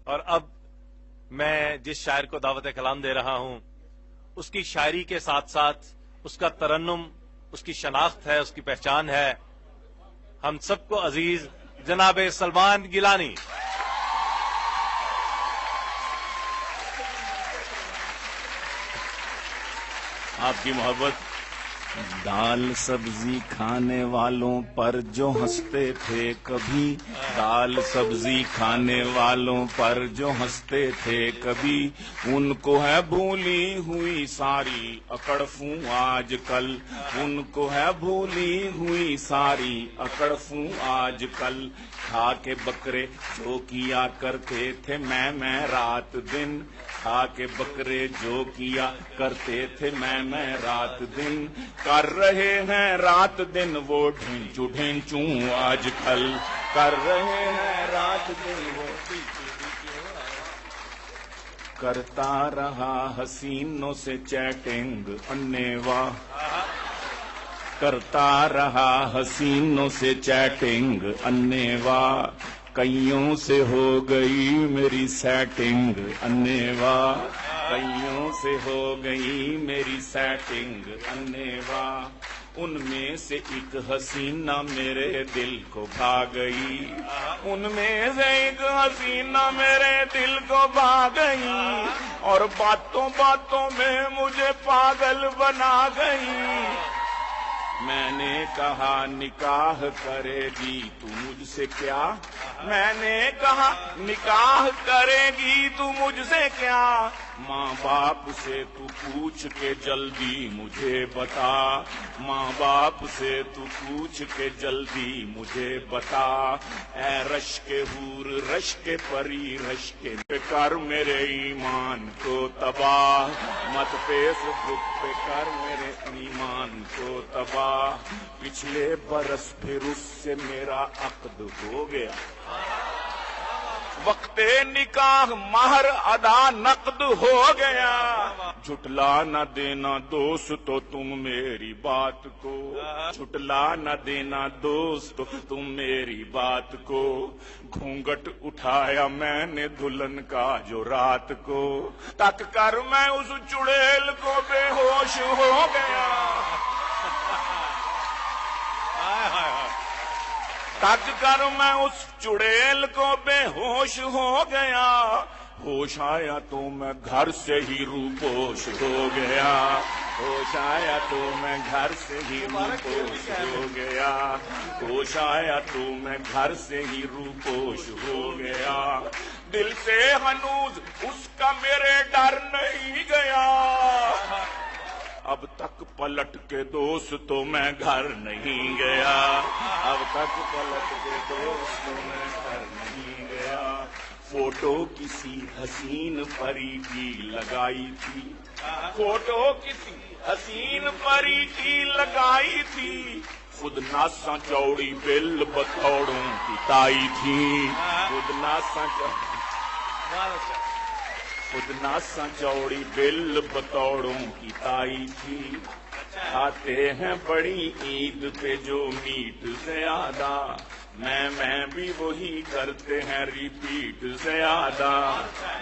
اور اب میں جس شاعر کو دعوت کلام دے رہا ہوں اس کی شاعری کے ساتھ ساتھ اس کا ترنم، اس کی شناخت ہے، اس کی پہچان ہے ہم سب کو عزیز جناب سلمان گیلانی۔ آپ کی محبت۔ دال سبزی کھانے والوں پر جو ہنستے تھے کبھی، دال سبزی کھانے والوں پر جو ہنستے تھے کبھی، ان کو ہے بھولی ہوئی ساری اکڑفوں آج کل، ان کو ہے بھولی ہوئی ساری اکڑفوں آج کل۔ کھا کے بکرے جو کیا کرتے تھے میں رات دن، کھا کے بکرے جو کیا کرتے تھے میں رات دن، کر رہے ہیں رات دن وہ ڈھینچو ڈھینچوں آج کل، کر رہے ہیں رات دن وہ کرتا رہا حسینوں سے چیٹنگ انیوا، کرتا رہا حسینوں سے چیٹنگ انیوا، کئیوں سے ہو گئی میری سیٹنگ انیوا، کئیوں سے ہو گئی میری سیٹنگ انیوا، ان میں سے ایک حسینہ میرے دل کو بھا گئی، ان میں سے ایک حسینہ میرے دل کو بھا گئی، اور باتوں باتوں میں مجھے پاگل بنا گئی۔ میں نے کہا نکاح کرے گی تو مجھ سے کیا، میں نے کہا نکاح کرے گی تو مجھ سے کیا، ماں باپ سے تو پوچھ کے جلدی مجھے بتا، ماں باپ سے تو پوچھ کے جلدی مجھے بتا، اے رش کے حور رش کے پری رش کے کر میرے ایمان کو تباہ، مت فیس بک پہ کر میرے ایمان کو تباہ، پچھلے برس پھر اس سے میرا عقد ہو گیا، وقت نکاح مہر ادا نقد ہو گیا، جھٹلا نہ دینا دوست تو تم میری بات کو، جھٹلا نہ دینا دوست تم میری بات کو، گھونگٹ اٹھایا میں نے دلہن کا جو رات کو، تک کر میں اس چڑیل کو بے ہوش ہو گیا، تک کر میں اس چڑیل کو بے ہوش ہو گیا، ہوش آیا تو میں گھر سے ہی روپوش ہو گیا، ہوش آیا تو میں گھر سے ہی روپوش ہو گیا، ہوش آیا تو میں گھر سے ہی روپوش ہو گیا، دل سے ہنوز اس کا میرے ڈر نہیں گیا، اب تک پلٹ کے دوست تو میں گھر نہیں گیا، اب تک پلٹ کے دوست تو میں گھر نہیں گیا، فوٹو کسی حسین پری کی لگائی تھی، فوٹو کسی حسین پری کی لگائی تھی، خود ناسا چوڑی بل بتوڑوں کی تائی تھی، خود ناسا خود ناسا چوڑی بل بتوڑوں کی تائی تھی، کھاتے ہیں بڑی عید پہ جو میٹ زیادہ، میں بھی وہی کرتے ہیں ریپیٹ زیادہ،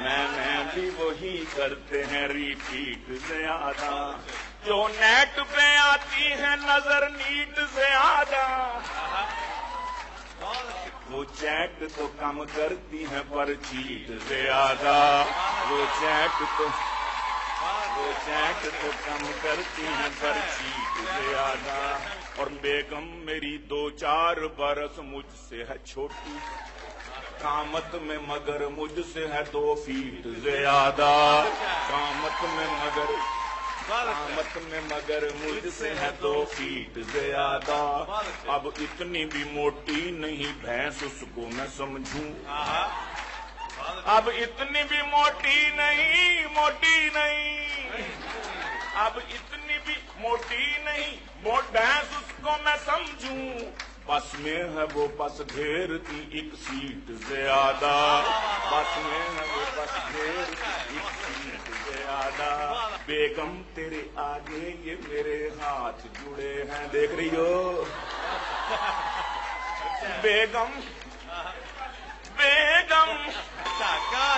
میں بھی وہی کرتے ہیں ریپیٹ زیادہ، جو نیٹ پہ آتی ہے نظر نیٹ زیادہ، وہ چیٹ تو کم کرتی ہیں پر چیٹ زیادہ، وہ چیٹ تو کم کرتی ہیں پر چیٹ زیادہ، اور بیگم میری 2-4 برس مجھ سے ہے چھوٹی، قامت میں مگر مجھ سے ہے 2 فیٹ زیادہ، قامت میں مگر مجھ سے ہے 2 فیٹ زیادہ، اب اتنی بھی موٹی نہیں بھینس اس کو میں سمجھوں، اب اتنی بھی موٹی نہیں اب اتنی بھی موٹی نہیں بھینس اس کو میں سمجھوں، بس میں ہے وہ بس ڈھیر کی 1 سیٹ زیادہ، بس میں ہے وہ بس ڈھیر کی 1 سیٹ زیادہ، بیگم تیرے آگے یہ میرے ہاتھ جڑے ہیں، دیکھ رہی ہو بیگم